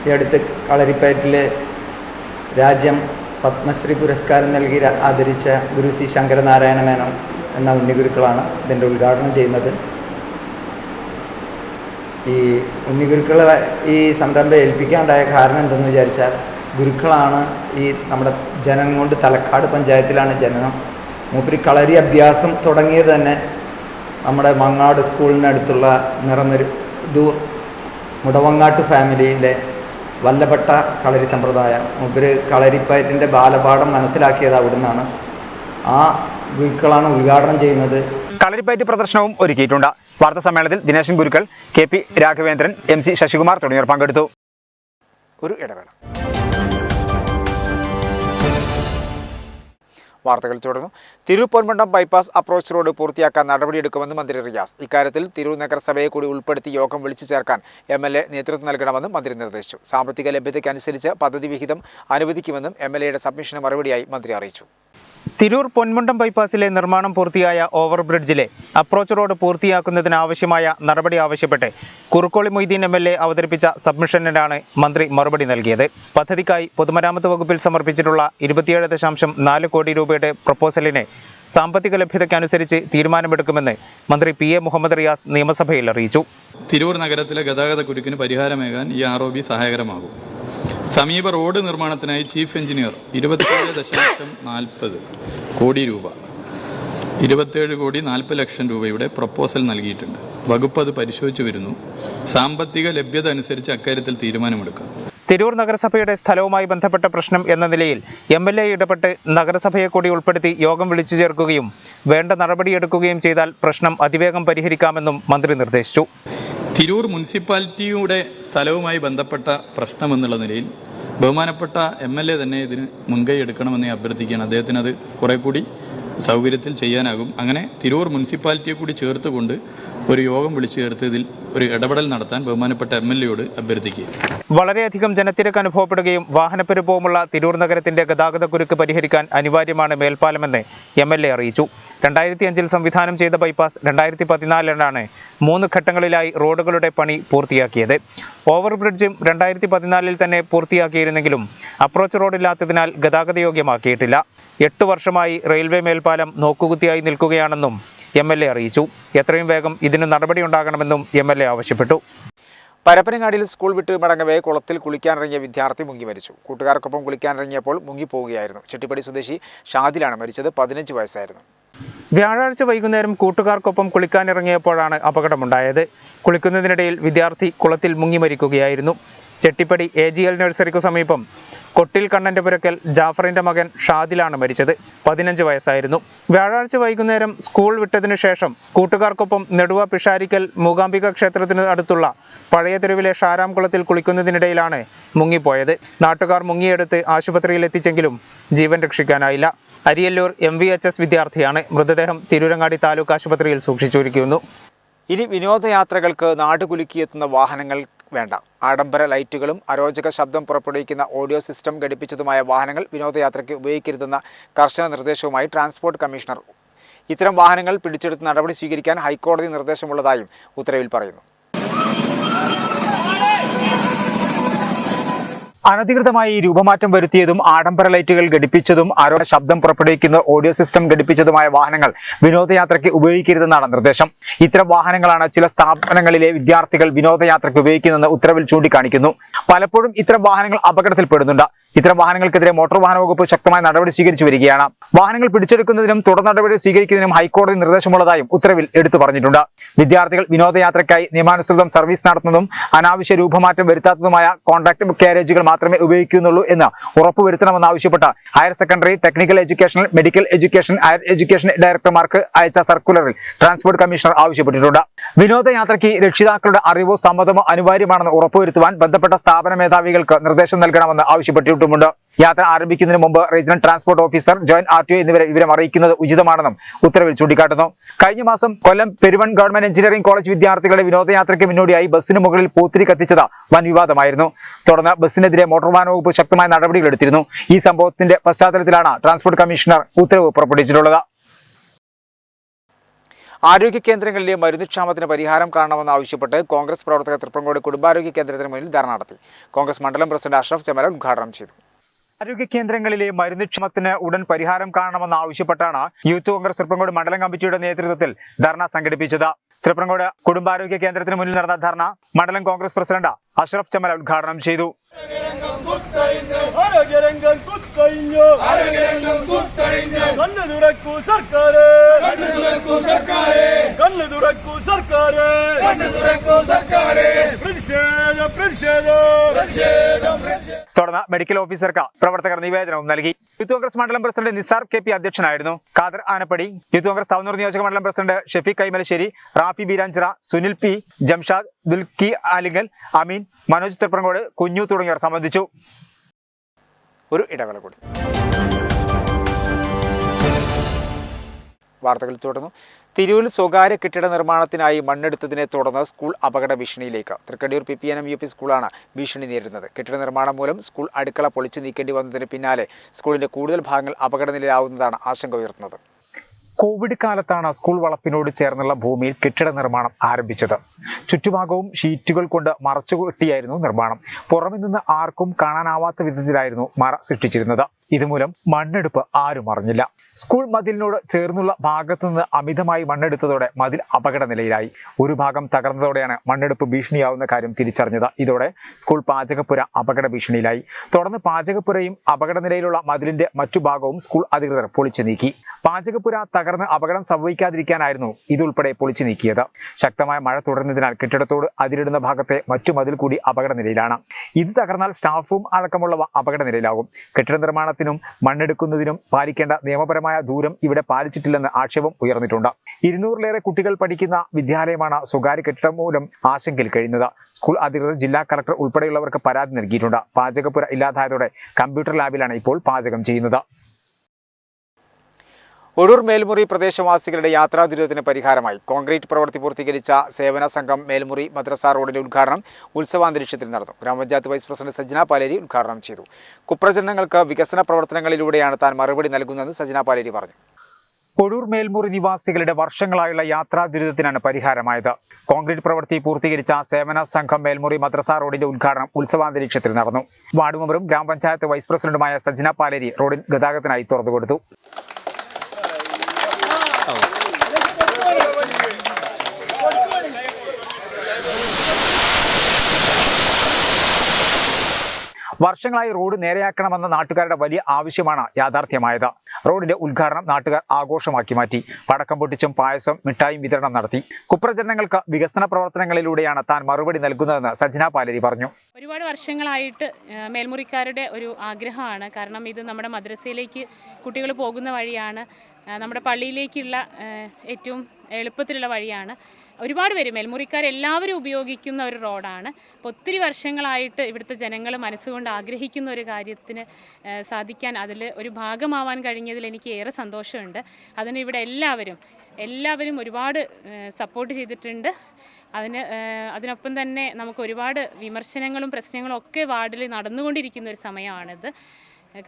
ഈ അടുത്ത് കളരിപ്പയറ്റിലെ രാജ്യം പത്മശ്രീ പുരസ്കാരം നൽകി ആദരിച്ച ഗുരു C. ശങ്കരനാരായണ മേനോൻ എന്ന ഉണ്ണിഗുരുക്കളാണ് ഇതിൻ്റെ ഉദ്ഘാടനം ചെയ്യുന്നത്. ഈ ഉണ്ണിഗുരുക്കളെ ഈ സംരംഭം ഏൽപ്പിക്കാനുണ്ടായ കാരണം എന്തെന്ന് വിചാരിച്ചാൽ, ഗുരുക്കളാണ് ഈ നമ്മുടെ ജനനം കൊണ്ട് തലക്കാട് പഞ്ചായത്തിലാണ് ജനനം. മൂപ്പര് കളരി അഭ്യാസം തുടങ്ങിയത് തന്നെ നമ്മുടെ മങ്ങാട് സ്കൂളിനടുത്തുള്ള നിറമരുദൂർ മുടവങ്ങാട്ട് ഫാമിലിയിലെ വല്ലപ്പെട്ട കളരി സമ്പ്രദായം. മൂപ്പര് കളരിപ്പയറ്റിൻ്റെ ബാലപാഠം മനസ്സിലാക്കിയത് അവിടുന്നാണ്. ആ ഗുരുക്കളാണ് ഉദ്ഘാടനം ചെയ്യുന്നത്. കളരിപ്പയറ്റ് പ്രദർശനവും ഒരുക്കിയിട്ടുണ്ട്. വാർത്താ സമ്മേളനത്തിൽ ദിനേശൻ ഗുരുക്കൾ, KP രാഘവേന്ദ്രൻ, MC ശശികുമാർ തുടങ്ങിയവർ പങ്കെടുത്തു. ഒരു ഇടവേള. വാർത്തകൾ തുടർന്നു. തിരൂർ പൊന്മണ്ഡം ബൈപ്പാസ് അപ്രോച്ച് റോഡ് പൂർത്തിയാക്കാൻ നടപടിയെടുക്കുമെന്ന് മന്ത്രി റിയാസ്. ഇക്കാര്യത്തിൽ തിരൂർ നഗരസഭയെ കൂടി ഉൾപ്പെടുത്തി യോഗം വിളിച്ചു ചേർക്കാൻ MLA നേതൃത്വം നൽകണമെന്നും മന്ത്രി നിർദ്ദേശിച്ചു. സാമ്പത്തിക ലഭ്യതയ്ക്കനുസരിച്ച് പദ്ധതി വിഹിതം അനുവദിക്കുമെന്നും MLAയുടെ സബ്മിഷന് മറുപടിയായി മന്ത്രി അറിയിച്ചു. തിരൂർ പൊന്മുണ്ടം ബൈപ്പാസിലെ നിർമ്മാണം പൂർത്തിയായ ഓവർബ്രിഡ്ജിലെ അപ്രോച്ച് റോഡ് പൂർത്തിയാക്കുന്നതിനാവശ്യമായ നടപടി ആവശ്യപ്പെട്ട് കുറുക്കോളി മൊയ്തീൻ MLA അവതരിപ്പിച്ച സബ്മിഷനിലാണ് മന്ത്രി മറുപടി നൽകിയത്. പദ്ധതിക്കായി പൊതുമരാമത്ത് വകുപ്പിൽ സമർപ്പിച്ചിട്ടുള്ള 27.4 കോടി രൂപയുടെ പ്രപ്പോസലിനെ സാമ്പത്തിക ലഭ്യതയ്ക്കനുസരിച്ച് തീരുമാനമെടുക്കുമെന്ന് മന്ത്രി PA മുഹമ്മദ് റിയാസ് നിയമസഭയിൽ അറിയിച്ചു. തിരൂർ നഗരത്തിലെ ഗതാഗത കുരുക്കിന് പരിഹാരമേകാൻ ഈ ROB സഹായകരമാകും. സമീപ റോഡ് നിർമ്മാണത്തിനായി ചീഫ് എഞ്ചിനീയർ 27.40 കോടി രൂപ, 27,40,00,000 രൂപയുടെ പ്രപ്പോസൽ നൽകിയിട്ടുണ്ട്. വകുപ്പ് അത് പരിശോധിച്ചു വരുന്നു. സാമ്പത്തിക ലഭ്യത അനുസരിച്ച് അക്കാര്യത്തിൽ തീരുമാനമെടുക്കാം. തിരൂർ നഗരസഭയുടെ സ്ഥലവുമായി ബന്ധപ്പെട്ട പ്രശ്നം എന്ന നിലയിൽ MLA ഇടപെട്ട് നഗരസഭയെ കൂടി ഉൾപ്പെടുത്തി യോഗം വിളിച്ചു ചേർക്കുകയും വേണ്ട നടപടിയെടുക്കുകയും ചെയ്താൽ പ്രശ്നം അതിവേഗം പരിഹരിക്കാമെന്നും മന്ത്രി നിർദ്ദേശിച്ചു. തിരൂർ മുനിസിപ്പാലിറ്റിയുടെ സ്ഥലവുമായി ബന്ധപ്പെട്ട പ്രശ്നമെന്നുള്ള നിലയിൽ ബഹുമാനപ്പെട്ട MLA തന്നെ ഇതിന് മുൻകൈ എടുക്കണമെന്ന് അഭ്യർത്ഥിക്കുകയാണ്. അദ്ദേഹത്തിന് അത് കുറെ കൂടി സൗകര്യത്തിൽ ചെയ്യാനാകും. അങ്ങനെ തിരൂർ മുനിസിപ്പാലിറ്റിയെ കൂടി ചേർത്തുകൊണ്ട് ഒരു യോഗം വിളിച്ചു ചേർത്ത് ഇതിൽ ഒരു ഇടപെടൽ നടത്താൻ ബഹുമാനപ്പെട്ട MLAയോട് അഭ്യർത്ഥിക്കുക. വളരെയധികം ജനത്തിരക്ക് അനുഭവപ്പെടുകയും വാഹനപ്പെരുപ്പവുമുള്ള തിരൂർ നഗരത്തിന്റെ ഗതാഗതക്കുരുക്ക് പരിഹരിക്കാൻ അനിവാര്യമാണ് മേൽപ്പാലമെന്ന് MLA അറിയിച്ചു. 2005 സംവിധാനം ചെയ്ത ബൈപ്പാസ് 2014 3 ഘട്ടങ്ങളിലായി റോഡുകളുടെ പണി പൂർത്തിയാക്കിയത്. ഓവർബ്രിഡ്ജും 2014 തന്നെ പൂർത്തിയാക്കിയിരുന്നെങ്കിലും അപ്രോച്ച് റോഡില്ലാത്തതിനാൽ ഗതാഗതയോഗ്യമാക്കിയിട്ടില്ല. 8 വർഷമായി റെയിൽവേ മേൽപ്പാലം നോക്കുകുത്തിയായി നിൽക്കുകയാണെന്നും MLA അറിയിച്ചു. എത്രയും വേഗം ഇതിന് നടപടിയുണ്ടാകണമെന്നും MLA ആവശ്യപ്പെട്ടു. പരപ്പനങ്ങാടിയിൽ സ്കൂൾ വിട്ട് മടങ്ങവേ കുളത്തിൽ കുളിക്കാനിറങ്ങിയ വിദ്യാർത്ഥി മുങ്ങി മരിച്ചു. കൂട്ടുകാർക്കൊപ്പം കുളിക്കാനിറങ്ങിയപ്പോൾ മുങ്ങിപ്പോവുകയായിരുന്നു. ചെട്ടിപ്പടി സ്വദേശി ഷാദിലാണ് മരിച്ചത്. 15 വയസ്സായിരുന്നു. വ്യാഴാഴ്ച വൈകുന്നേരം കൂട്ടുകാർക്കൊപ്പം കുളിക്കാനിറങ്ങിയപ്പോഴാണ് അപകടമുണ്ടായത്. കുളിക്കുന്നതിനിടയിൽ വിദ്യാർത്ഥി കുളത്തിൽ മുങ്ങി മരിക്കുകയായിരുന്നു. ചെട്ടിപ്പടി AGL നഴ്സറിക്കു സമീപം കൊട്ടിൽ കണ്ണന്റെ പുരക്കൽ ജാഫറിന്റെ മകൻ ഷാദിലാണ് മരിച്ചത്. 15 വയസ്സായിരുന്നു. വ്യാഴാഴ്ച വൈകുന്നേരം സ്കൂൾ വിട്ടതിനു ശേഷം കൂട്ടുകാർക്കൊപ്പം നെടുവ പിഷാരിക്കൽ മൂകാംബിക ക്ഷേത്രത്തിന് അടുത്തുള്ള പഴയ തെരുവിലെ ഷാരാം കുളത്തിൽ കുളിക്കുന്നതിനിടയിലാണ് മുങ്ങിപ്പോയത്. നാട്ടുകാർ മുങ്ങിയെടുത്ത് ആശുപത്രിയിൽ എത്തിച്ചെങ്കിലും ജീവൻ രക്ഷിക്കാനായില്ല. അരിയല്ലൂർ MVHS വിദ്യാർത്ഥിയാണ്. മൃതദേഹം തിരൂരങ്ങാടി താലൂക്ക് ആശുപത്രിയിൽ സൂക്ഷിച്ചിരിക്കുന്നു. ഇനി വിനോദയാത്രകൾക്ക് നാടുകുലുക്കിയെത്തുന്ന വാഹനങ്ങൾ വേണ്ട. ആഡംബര ലൈറ്റുകളും അരോചക ശബ്ദം പുറപ്പെടുവിക്കുന്ന ഓഡിയോ സിസ്റ്റം ഘടിപ്പിച്ചതുമായ വാഹനങ്ങൾ വിനോദയാത്രയ്ക്ക് ഉപയോഗിക്കരുതെന്ന കർശന നിർദ്ദേശവുമായി ട്രാൻസ്പോർട്ട് കമ്മീഷണർ. ഇത്തരം വാഹനങ്ങൾ പിടിച്ചെടുത്ത് നടപടി സ്വീകരിക്കാൻ ഹൈക്കോടതി നിർദ്ദേശമുള്ളതായും ഉത്തരവിൽ പറയുന്നു. അനധികൃതമായി രൂപമാറ്റം വരുത്തിയതും ആഡംബര ലൈറ്റുകൾ ഘടിപ്പിച്ചതും അരോചക ശബ്ദം പുറപ്പെടുവിക്കുന്ന ഓഡിയോ സിസ്റ്റം ഘടിപ്പിച്ചതുമായ വാഹനങ്ങൾ വിനോദയാത്രയ്ക്ക് ഉപയോഗിക്കരുതെന്നാണ് നിർദ്ദേശം. ഇത്തരം വാഹനങ്ങളാണ് ചില സ്ഥാപനങ്ങളിലെ വിദ്യാർത്ഥികൾ വിനോദയാത്രയ്ക്ക് ഉപയോഗിക്കുന്നതെന്ന് ഉത്തരവിൽ ചൂണ്ടിക്കാണിക്കുന്നു. പലപ്പോഴും ഇത്തരം വാഹനങ്ങൾ അപകടത്തിൽപ്പെടുന്നുണ്ട്. ഇത്തരം വാഹനങ്ങൾക്കെതിരെ മോട്ടോർ വാഹന വകുപ്പ് ശക്തമായ നടപടി സ്വീകരിച്ചു വരികയാണ്. വാഹനങ്ങൾ പിടിച്ചെടുക്കുന്നതിനും തുടർ നടപടി സ്വീകരിക്കുന്നതിനും ഹൈക്കോടതി നിർദ്ദേശമുള്ളതായും ഉത്തരവിൽ എടുത്തു പറഞ്ഞിട്ടുണ്ട്. വിദ്യാർത്ഥികൾ വിനോദയാത്രയ്ക്കായി നിയമാനുസൃതം സർവീസ് നടത്തുന്നതും അനാവശ്യ രൂപമാറ്റം വരുത്താത്തതുമായ കോൺട്രാക്ട് കാരേജുകൾ മാത്രമേ ഉപയോഗിക്കുന്നുള്ളൂ എന്ന് ഉറപ്പുവരുത്തണമെന്നാവശ്യപ്പെട്ട് higher secondary, technical education, medical education, higher education ഡയറക്ടർമാർക്ക് അയച്ച സർക്കുലറിൽ ട്രാൻസ്പോർട്ട് കമ്മീഷണർ ആവശ്യപ്പെട്ടിട്ടുണ്ട്. വിനോദയാത്രയ്ക്ക് രക്ഷിതാക്കളുടെ അറിവോ സമ്മതമോ അനിവാര്യമാണെന്ന് ഉറപ്പുവരുത്തുവാൻ ബന്ധപ്പെട്ട സ്ഥാപന മേധാവികൾക്ക് നിർദ്ദേശം നൽകണമെന്ന് ആവശ്യപ്പെട്ടിട്ടുണ്ട്. യാത്ര ആരംഭിക്കുന്നതിന് മുമ്പ് regional transport officer, joint RTO എന്നിവരെ വിവരം അറിയിക്കുന്നത് ഉചിതമാണെന്നും ഉത്തരവിൽ ചൂണ്ടിക്കാട്ടുന്നു. കഴിഞ്ഞ മാസം കൊല്ലം പെരുവൺ ഗവൺമെന്റ് എഞ്ചിനീയറിംഗ് കോളേജ് വിദ്യാർത്ഥികളുടെ വിനോദയാത്രയ്ക്ക് മുന്നോടിയായി ബസ്സിന് മുകളിൽ പൂത്തിരി കത്തിച്ചത് വൻ വിവാദമായിരുന്നു. തുടർന്ന് ബസ്സിനെതിരെ മോട്ടോർ വാഹന വകുപ്പ് ശക്തമായ നടപടികൾ എടുത്തിരുന്നു. ഈ സംഭവത്തിന്റെ പശ്ചാത്തലത്തിലാണ് ട്രാൻസ്പോർട്ട് കമ്മീഷണർ ഉത്തരവ് പുറപ്പെടുവിച്ചിട്ടുള്ളത്. ആരോഗ്യ കേന്ദ്രങ്ങളിലെ മരുന്നുക്ഷാമത്തിന് പരിഹാരം കാണണമെന്നാവശ്യപ്പെട്ട് കോൺഗ്രസ് പ്രവർത്തകർ തൃപ്രങ്ങോട് കുടുംബാരോഗ്യ കേന്ദ്രത്തിന് മുന്നിൽ ധർണ നടത്തി. കോൺഗ്രസ് മണ്ഡലം പ്രസിഡന്റ് അഷ്റഫ് ജമാൽ ഉദ്ഘാടനം ചെയ്തു. ആരോഗ്യ കേന്ദ്രങ്ങളിലെ മരുന്നുക്ഷാമത്തിന് ഉടൻ പരിഹാരം കാണണമെന്നാവശ്യപ്പെട്ടാണ് യൂത്ത് കോൺഗ്രസ് തൃപ്രങ്ങോട് മണ്ഡലം കമ്മിറ്റിയുടെ നേതൃത്വത്തിൽ ധർണ സംഘടിപ്പിച്ചത്. തൃപ്രങ്ങോട് കുടുംബാരോഗ്യ കേന്ദ്രത്തിന് മുന്നിൽ നടന്ന ധർണ മണ്ഡലം കോൺഗ്രസ് പ്രസിഡന്റ് അഷ്റഫ് ജമാൽ ഉദ്ഘാടനം ചെയ്തു. തുടർന്ന് മെഡിക്കൽ ഓഫീസർക്ക് പ്രവർത്തകർ നിവേദനവും നൽകി. യൂത്ത് കോൺഗ്രസ് മണ്ഡലം പ്രസിഡന്റ് നിസാർ KP അധ്യക്ഷനായിരുന്നു. ഖാദർ ആനപ്പടി, യൂത്ത് കോൺഗ്രസ് തവനൂർ നിയോജക മണ്ഡലം പ്രസിഡന്റ് ഷെഫീഖ് കൈമലശ്ശേരി, റാഫി ബീരാഞ്ചിറ, സുനിൽ P, ജംഷാദ്, ദുൽക്കി ആലിംഗൽ, അമീൻ, മനോജ് തൃപ്രങ്ങോട്, കുഞ്ഞു തുടങ്ങിയവർ സംബന്ധിച്ചു. ഒരു ഇടവേള കൂടി. വാർത്തകൾ തുടർന്നു. തിരൂരിൽ സ്വകാര്യ കെട്ടിട നിർമ്മാണത്തിനായി മണ്ണെടുത്തതിനെ തുടർന്ന് സ്കൂൾ അപകട ഭീഷണിയിലേക്ക്. തൃക്കടിയൂർ PPNM UP സ്കൂളാണ് ഭീഷണി നേരിടുന്നത്. കെട്ടിട നിർമ്മാണം മൂലം സ്കൂൾ അടുക്കള പൊളിച്ചു നീക്കേണ്ടി വന്നതിന് പിന്നാലെ സ്കൂളിന്റെ കൂടുതൽ ഭാഗങ്ങൾ അപകടനിലയിലാവുന്നതാണ് ആശങ്ക ഉയർത്തുന്നത്. കോവിഡ് കാലത്താണ് സ്കൂൾ വളപ്പിനോട് ചേർന്നുള്ള ഭൂമിയിൽ കെട്ടിട നിർമ്മാണം ആരംഭിച്ചത്. ചുറ്റുഭാഗവും ഷീറ്റുകൾ കൊണ്ട് മറച്ചുകെട്ടിയായിരുന്നു നിർമ്മാണം. പുറമെ നിന്ന് ആർക്കും കാണാനാവാത്ത വിധത്തിലായിരുന്നു മറ സൃഷ്ടിച്ചിരുന്നത്. ഇതുമൂലം മണ്ണെടുപ്പ് ആരും അറിഞ്ഞില്ല. സ്കൂൾ മതിലിനോട് ചേർന്നുള്ള ഭാഗത്തു നിന്ന് അമിതമായി മണ്ണെടുത്തതോടെ മതിൽ അപകട നിലയിലായി. ഒരു ഭാഗം തകർന്നതോടെയാണ് മണ്ണെടുപ്പ് ഭീഷണിയാവുന്ന കാര്യം തിരിച്ചറിഞ്ഞത്. ഇതോടെ സ്കൂൾ പാചകപ്പുര അപകട ഭീഷണിയിലായി. തുടർന്ന് പാചകപ്പുരയും അപകട നിലയിലുള്ള മതിലിന്റെ മറ്റു ഭാഗവും സ്കൂൾ അധികൃതർ പൊളിച്ചു നീക്കി. പാചകപ്പുര തകർന്ന് അപകടം സംഭവിക്കാതിരിക്കാനായിരുന്നു ഇതുൾപ്പെടെ പൊളിച്ചു നീക്കിയത്. ശക്തമായ മഴ തുടരുന്നതിനാൽ കെട്ടിടത്തോട് അതിരിടുന്ന ഭാഗത്തെ മറ്റു മതിൽ കൂടി അപകടനിലയിലാണ്. ഇത് തകർന്നാൽ സ്റ്റാഫും അടക്കമുള്ളവ അപകടനിലയിലാകും. കെട്ടിട നിർമ്മാണത്തിനും മണ്ണെടുക്കുന്നതിനും പാലിക്കേണ്ട നിയമപരമായ ദൂരം ഇവിടെ പാലിച്ചിട്ടില്ലെന്ന് ആക്ഷേപം ഉയർന്നിട്ടുണ്ട്. 200-ലേറെ കുട്ടികൾ പഠിക്കുന്ന വിദ്യാലയമാണ് സ്വകാര്യ കെട്ടിടം മൂലം ആശങ്കയിൽ കഴിയുന്നത്. സ്കൂൾ അധികൃതർ ജില്ലാ കളക്ടർ ഉൾപ്പെടെയുള്ളവർക്ക് പരാതി നൽകിയിട്ടുണ്ട്. പാചകപ്പുര ഇല്ലാതായതോടെ കമ്പ്യൂട്ടർ ലാബിലാണ് ഇപ്പോൾ പാചകം ചെയ്യുന്നത്. ഒഴൂർ മേൽമുറി പ്രദേശവാസികളുടെ യാത്രാ ദുരിതത്തിന് പരിഹാരമായി കോൺക്രീറ്റ് പ്രവൃത്തി പൂർത്തീകരിച്ച സേവന സംഘം മേൽമുറി മദ്രസ റോഡിന്റെ ഉദ്ഘാടനം ഉത്സവാന്തരീക്ഷത്തിൽ നടന്നു. ഗ്രാമപഞ്ചായത്ത് വൈസ് പ്രസിഡന്റ് സജ്ന പാലേരി ഉദ്ഘാടനം ചെയ്തു. കുപ്രജനങ്ങൾക്ക് വികസന പ്രവർത്തനങ്ങളിലൂടെയാണ് താൻ മറുപടി നൽകുന്നതെന്ന് സജ്ന പാലേരി പറഞ്ഞു. ഒഴൂർ മേൽമുറി നിവാസികളുടെ വർഷങ്ങളായുള്ള യാത്രാ ദുരിതത്തിനാണ് പരിഹാരമായത്. കോൺക്രീറ്റ് പ്രവൃത്തി പൂർത്തീകരിച്ച സേവന സംഘം മേൽമുറി മദ്രസ റോഡിന്റെ ഉദ്ഘാടനം ഉത്സവാന്തരീക്ഷത്തിൽ നടന്നു. വാർഡ് മെമ്പറും ഗ്രാമപഞ്ചായത്ത് വൈസ് പ്രസിഡന്റുമായ സജ്ന പാലേരി റോഡിൽ ഗതാഗതത്തിനായി തുറന്നുകൊടുത്തു. വർഷങ്ങളായി റോഡ് നേരെയാക്കണമെന്ന നാട്ടുകാരുടെ വലിയ ആവശ്യമാണ് യാഥാർത്ഥ്യമായത്. റോഡിന്റെ ഉദ്ഘാടനം നാട്ടുകാർ ആഘോഷമാക്കി മാറ്റി. പടക്കം പൊട്ടിച്ചും പായസം മിഠായും വിതരണം നടത്തി. കുപ്രജനങ്ങൾക്ക് വികസന പ്രവർത്തനങ്ങളിലൂടെയാണ് താൻ മറുപടി നൽകുന്നതെന്ന് സജ്ന പാലേരി പറഞ്ഞു. ഒരുപാട് വർഷങ്ങളായിട്ട് മേൽമുറിക്കാരുടെ ഒരു ആഗ്രഹമാണ്. കാരണം ഇത് നമ്മുടെ മദ്രസയിലേക്ക് കുട്ടികൾ പോകുന്ന വഴിയാണ്, നമ്മുടെ പള്ളിയിലേക്കുള്ള ഏറ്റവും എളുപ്പത്തിലുള്ള വഴിയാണ്. ഒരുപാട് പേര് മേൽമുറിക്കാരെല്ലാവരും ഉപയോഗിക്കുന്ന ഒരു റോഡാണ്. അപ്പോൾ ഒത്തിരി വർഷങ്ങളായിട്ട് ഇവിടുത്തെ ജനങ്ങൾ മനസ്സുകൊണ്ട് ആഗ്രഹിക്കുന്ന ഒരു കാര്യത്തിന് സാധിക്കാൻ, അതിൽ ഒരു ഭാഗമാവാൻ കഴിഞ്ഞതിൽ എനിക്ക് ഏറെ സന്തോഷമുണ്ട്. അതിന് ഇവിടെ എല്ലാവരും ഒരുപാട് സപ്പോർട്ട് ചെയ്തിട്ടുണ്ട്. അതിനൊപ്പം തന്നെ നമുക്ക് ഒരുപാട് വിമർശനങ്ങളും പ്രശ്നങ്ങളും ഒക്കെ വാർഡിൽ നടന്നുകൊണ്ടിരിക്കുന്ന ഒരു സമയമാണിത്.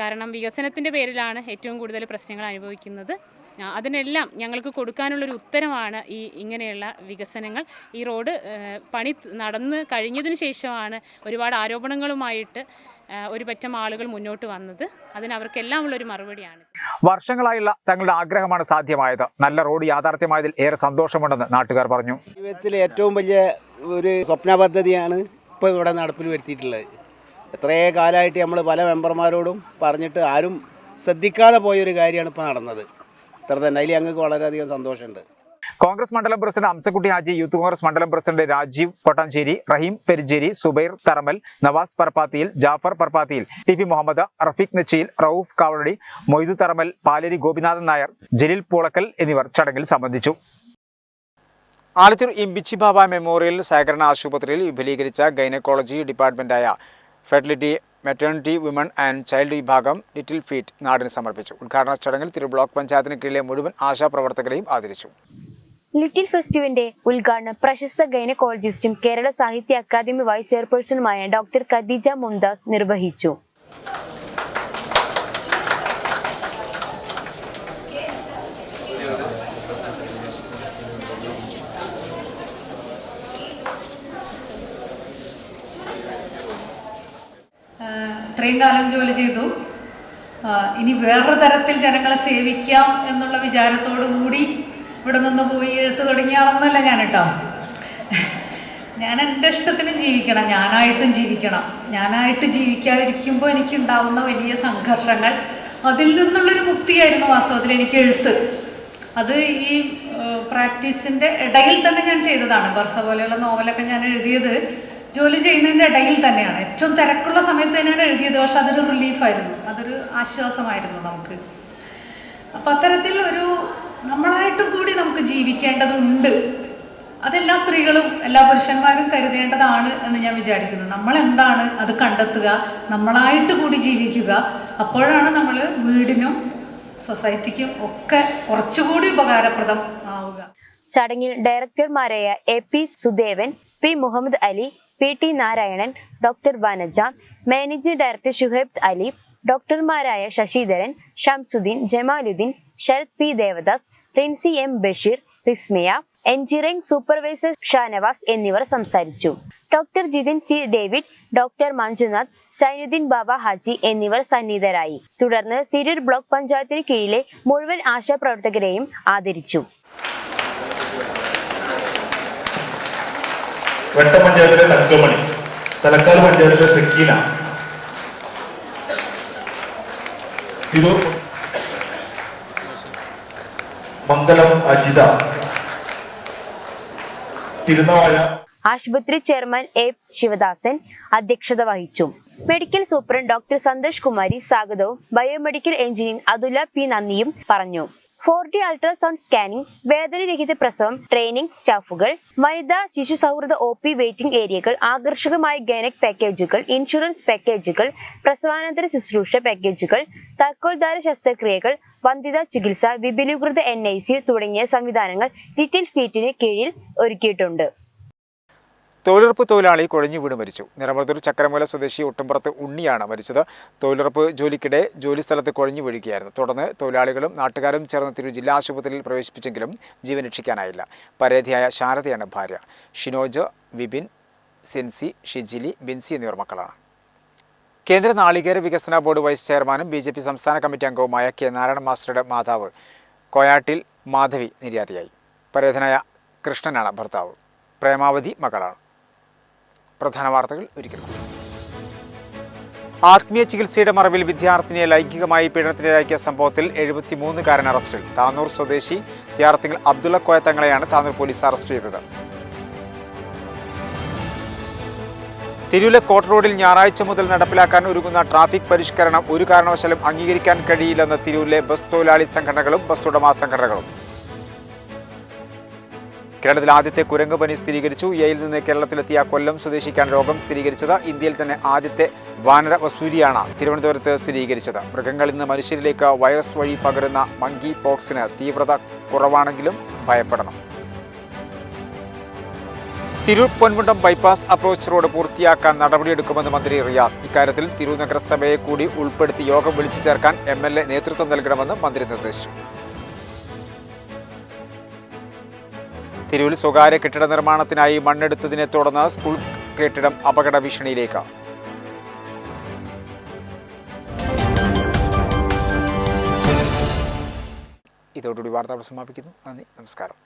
കാരണം വികസനത്തിൻ്റെ പേരിലാണ് ഏറ്റവും കൂടുതൽ പ്രശ്നങ്ങൾ അനുഭവിക്കുന്നത്. അതിനെല്ലാം ഞങ്ങൾക്ക് കൊടുക്കാനുള്ളൊരു ഉത്തരമാണ് ഇങ്ങനെയുള്ള വികസനങ്ങൾ. ഈ റോഡ് പണി നടന്ന് കഴിഞ്ഞതിന് ശേഷമാണ് ഒരുപാട് ആരോപണങ്ങളുമായിട്ട് ഒരു പറ്റം ആളുകൾ മുന്നോട്ട് വന്നത്. അതിനവർക്കെല്ലാം ഉള്ളൊരു മറുപടിയാണ്. വർഷങ്ങളായുള്ള തങ്ങളുടെ ആഗ്രഹമാണ് സാധ്യമായത്. നല്ല റോഡ് യാഥാർത്ഥ്യമായതിൽ ഏറെ സന്തോഷമുണ്ടെന്ന് നാട്ടുകാർ പറഞ്ഞു. ജീവിതത്തിലെ ഏറ്റവും വലിയ ഒരു സ്വപ്ന പദ്ധതിയാണ് ഇപ്പോൾ ഇവിടെ നടപ്പിൽ വരുത്തിയിട്ടുള്ളത്. എത്രയേ കാലമായിട്ട് നമ്മൾ പല മെമ്പർമാരോടും പറഞ്ഞിട്ട് ആരും ശ്രദ്ധിക്കാതെ പോയൊരു കാര്യമാണ് ഇപ്പോൾ നടന്നത്. ഇത്ര തന്നെ അതിൽ ഞങ്ങൾക്ക് വളരെയധികം സന്തോഷമുണ്ട്. കോൺഗ്രസ് മണ്ഡലം പ്രസിഡന്റ് അംസക്കുട്ടി ഹാജി, യൂത്ത് കോൺഗ്രസ് മണ്ഡലം പ്രസിഡന്റ് രാജീവ് പൊട്ടാഞ്ചേരി, റഹീം പെരിഞ്ചേരി, സുബൈർ തറമൽ, നവാസ് പർപ്പാത്തിയിൽ, ജാഫർ പർപ്പാത്തിയിൽ, ടി പി മുഹമ്മദ്, റഫീഖ് നെച്ചിയിൽ, റൌഫ് കാവളടി, മൊയ്തു തറമൽ, പാലേരി ഗോപിനാഥൻ നായർ, ജലീൽ പൂളക്കൽ എന്നിവർ ചടങ്ങിൽ സംബന്ധിച്ചു. ആലത്തൂർ ഇമ്പിച്ചി ബാബ മെമ്മോറിയൽ സഹകരണ ആശുപത്രിയിൽ വിപുലീകരിച്ച ഗൈനക്കോളജി ഡിപ്പാർട്ട്മെന്റായ fertility, maternity, women and child വിഭാഗം ലിറ്റിൽ ഫീറ്റ് നാടിന് സമർപ്പിച്ചു. ഉദ്ഘാടന ചടങ്ങിൽ തിരു ബ്ലോക്ക് പഞ്ചായത്തിന് കീഴിലെ മുഴുവൻ ആശാപ്രവർത്തകരെയും ആദരിച്ചു. ലിറ്റിൽ ഫെസ്റ്റിവലിന്റെ ഉദ്ഘാടനം പ്രശസ്ത ഗൈനക്കോളജിസ്റ്റും കേരള സാഹിത്യ അക്കാദമി വൈസ് ചെയർപേഴ്സണുമായ ഡോക്ടർ ഖദീജ മുംതാസ് നിർവഹിച്ചു. ഇത്രയും കാലം ജോലി ചെയ്തു, ഇനി വേറൊരു തരത്തിൽ ജനങ്ങളെ സേവിക്കാം എന്നുള്ള വിചാരത്തോടു കൂടി ഇവിടെ നിന്ന് പോയി എഴുത്ത് തുടങ്ങിയാണെന്നല്ല ഞാൻ കേട്ടോ. ഞാൻ എൻ്റെ ഇഷ്ടത്തിനും ജീവിക്കണം, ഞാനായിട്ട് ജീവിക്കാതിരിക്കുമ്പോൾ എനിക്കുണ്ടാവുന്ന വലിയ സംഘർഷങ്ങൾ, അതിൽ നിന്നുള്ളൊരു മുക്തിയായിരുന്നു വാസ്തവത്തിൽ എനിക്ക് എഴുത്ത്. അത് ഈ പ്രാക്ടീസിൻ്റെ ഇടയിൽ തന്നെ ഞാൻ ചെയ്തതാണ്. ബർസ പോലെയുള്ള നോവലൊക്കെ ഞാൻ എഴുതിയത് ജോലി ചെയ്യുന്നതിൻ്റെ ഇടയിൽ തന്നെയാണ്. ഏറ്റവും തിരക്കുള്ള സമയത്ത് തന്നെയാണ് എഴുതിയത്. പക്ഷെ അതൊരു റിലീഫായിരുന്നു, അതൊരു ആശ്വാസമായിരുന്നു നമുക്ക്. അപ്പം അത്തരത്തിൽ ഒരു നമ്മളായിട്ടും കൂടി നമുക്ക് ജീവിക്കേണ്ടതുണ്ട്. അതെല്ലാ സ്ത്രീകളും എല്ലാ പുരുഷന്മാരും കരുതേണ്ടതാണ് എന്ന് ഞാൻ വിചാരിക്കുന്നു. നമ്മളെന്താണ് അത് കണ്ടെത്തുക, നമ്മളായിട്ട് കൂടി ജീവിക്കുക. അപ്പോഴാണ് നമ്മൾ വീടിനും സൊസൈറ്റിക്കും ഒക്കെ കുറച്ചുകൂടി ഉപകാരപ്രദം ആവുക. ചടങ്ങിൽ ഡയറക്ടർമാരായ AP Sudevan, P Muhammad Ali, PT Narayanan, doctor Vanaja, managing director Shuhaib Ali, ഡോക്ടർമാരായ Sasidharan, Shamsuddin, Jamaluddin, Sarath P Devadas, Princy M Basheer, Rismiya, engineering supervisor Shanavas എന്നിവർ സംസാരിച്ചു. Doctor Jithin C David, doctor Manjunath, Sainuddin Baba Haji എന്നിവർ സന്നിഹിതരായി. തുടർന്ന് തിരൂർ ബ്ലോക്ക് പഞ്ചായത്തിന് കീഴിലെ മുഴുവൻ ആശാപ്രവർത്തകരെയും ആദരിച്ചു. വെട്ടം പഞ്ചായത്തിലെ തങ്കമണി, തലക്കാട് പഞ്ചായത്തിലെ സക്കീന, മംഗലം അജിത, തിരുനവാഴ ആശുപത്രി ചെയർമാൻ എ ശിവദാസൻ അധ്യക്ഷത വഹിച്ചു. Medical superintendent doctor Santhosh Kumari സ്വാഗതവും ബയോമെഡിക്കൽ എഞ്ചിനീയർ അതുല പി നന്ദിയും പറഞ്ഞു. 4D അൾട്രാസൗണ്ട് സ്കാനിംഗ്, വേദനരഹിത പ്രസവം ട്രെയിനിംഗ് സ്റ്റാഫുകൾ, വനിതാ ശിശു സൗഹൃദ OP വെയിറ്റിംഗ് ഏരിയകൾ, ആകർഷകമായ ഗൈനക് പാക്കേജുകൾ, ഇൻഷുറൻസ് പാക്കേജുകൾ, പ്രസവാനന്തര ശുശ്രൂഷ പാക്കേജുകൾ, താക്കോൽദാര ശസ്ത്രക്രിയകൾ, വന്ധ്യതാ ചികിത്സ, വിപുലീകൃത NICU തുടങ്ങിയ സംവിധാനങ്ങൾ ലിറ്റിൽ ഫീറ്റിന് കീഴിൽ ഒരുക്കിയിട്ടുണ്ട്. തൊഴിലുറപ്പ് തൊഴിലാളി കുഴഞ്ഞു വീണ് മരിച്ചു. നിറമൃതൂർ ചക്കരമൂല സ്വദേശി ഒട്ടുംപുറത്ത് ഉണ്ണിയാണ് മരിച്ചത്. തൊഴിലുറപ്പ് ജോലിക്കിടെ ജോലിസ്ഥലത്ത് കുഴഞ്ഞു വീഴുകയായിരുന്നു. തുടർന്ന് തൊഴിലാളികളും നാട്ടുകാരും ചേർന്ന് തിരൂർ ജില്ലാ ആശുപത്രിയിൽ പ്രവേശിപ്പിച്ചെങ്കിലും ജീവൻ രക്ഷിക്കാനായില്ല. പരേതയായ ശാരദയാണ് ഭാര്യ. ഷിനോജ്, വിപിൻ, സെൻസി, ഷിജിലി, ബിൻസി എന്നിവർ മക്കളാണ്. കേന്ദ്ര നാളികേര വികസന ബോർഡ് വൈസ് ചെയർമാനും BJP സംസ്ഥാന കമ്മിറ്റി അംഗവുമായ K. നാരായണ മാസ്റ്ററുടെ മാതാവ് കോയാട്ടിൽ മാധവി നിര്യാതയായി. പരേതനായ കൃഷ്ണനാണ് ഭർത്താവ്. പ്രേമാവതി മകളാണ്. പ്രധാന വാർത്തകൾ ഒരിക്കൽ കൂടി. ആത്മീയ ചികിത്സയുടെ മറവിൽ വിദ്യാർത്ഥിനിയെ ലൈംഗികമായി പീഡനത്തിനിരയാക്കിയ സംഭവത്തിൽ 73കാരൻ അറസ്റ്റിൽ. താനൂർ സ്വദേശി സിയാറത്തിങ്ങൽ അബ്ദുള്ള കോയ തങ്ങളെയാണ് താനൂർ പോലീസ് അറസ്റ്റ് ചെയ്തത്. തിരൂരിലെ കോട്ട് റോഡിൽ ഞായറാഴ്ച മുതൽ നടപ്പിലാക്കാൻ ഒരുങ്ങുന്ന ട്രാഫിക് പരിഷ്കരണം ഒരു കാരണവശാലും അംഗീകരിക്കാൻ കഴിയില്ലെന്ന് തിരൂരിലെ ബസ് തൊഴിലാളി സംഘടനകളും ബസ് ഉടമ സംഘടനകളും. കേരളത്തിൽ ആദ്യത്തെ കുരങ്ങ് പനി സ്ഥിരീകരിച്ചു. യയിൽ നിന്ന് കേരളത്തിലെത്തിയ കൊല്ലം സ്വദേശിക്കാണ് രോഗം സ്ഥിരീകരിച്ചത്. ഇന്ത്യയിൽ തന്നെ ആദ്യത്തെ വാനര വസൂരിയാണ് തിരുവനന്തപുരത്ത് സ്ഥിരീകരിച്ചത്. മൃഗങ്ങളിൽ നിന്ന് മനുഷ്യരിലേക്ക് വൈറസ് വഴി പകരുന്ന മങ്കി പോക്സിന് തീവ്രത കുറവാണെങ്കിലും ഭയപ്പെടണം. Tirur Ponmundam bypass approach road പൂർത്തിയാക്കാൻ നടപടിയെടുക്കുമെന്ന് മന്ത്രി റിയാസ്. ഇക്കാര്യത്തിൽ തിരൂർ നഗരസഭയെ കൂടി ഉൾപ്പെടുത്തി യോഗം വിളിച്ചു ചേർക്കാൻ MLA നേതൃത്വം നൽകണമെന്ന് മന്ത്രി നിർദ്ദേശിച്ചു. തിരൂരിൽ സ്വകാര്യ കെട്ടിട നിർമ്മാണത്തിനായി മണ്ണെടുത്തതിനെ തുടർന്ന് സ്കൂൾ കെട്ടിടം അപകട ഭീഷണിയിലേക്ക്. ഇതോടുകൂടി വാർത്തകൾ സമാപിക്കുന്നു. നന്ദി, നമസ്കാരം.